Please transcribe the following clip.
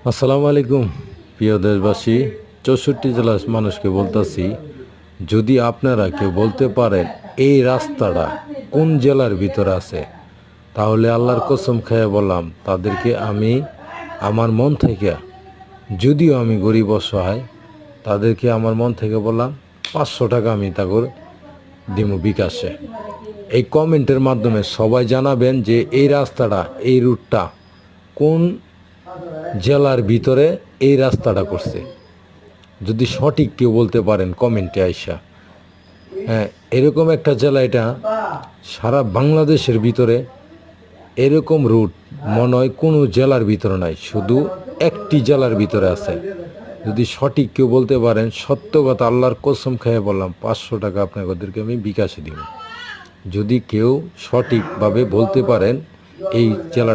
আসসালামু আলাইকুম প্রিয় দেশবাসী। 64 জেলার মানুষকে বলতেছি, যদি আপনারা কেউ বলতে পারেন এই রাস্তাটা কোন জেলার ভিতরে আছে, তাহলে আল্লাহর কসম খেয়ে বললাম তাদেরকে আমি আমার মন থেকে, যদিও আমি গরিব অসহায়, তাদেরকে আমার মন থেকে বললাম 500 টাকা আমি তাগর দিমু বিকাশে। এই কমেন্টের মাধ্যমে সবাই জানাবেন যে এই রাস্তাটা, এই রুটটা কোন জেলার ভিতরে এই রাস্তাটা করছে। যদি সঠিক কেউ বলতে পারেন কমেন্টে আইসা। হ্যাঁ, এরকম একটা জেলা, এটা সারা বাংলাদেশের ভিতরে এরকম রুট মনে হয় কোনো জেলার ভিতরে নাই, শুধু একটি জেলার ভিতরে আছে। যদি সঠিক কেউ বলতে পারেন, সত্য কথা আল্লাহর কসম খেয়ে বললাম 500 টাকা আপনাদেরকে আমি বিকাশে দিব। যদি কেউ সঠিকভাবে বলতে পারেন এই জেলা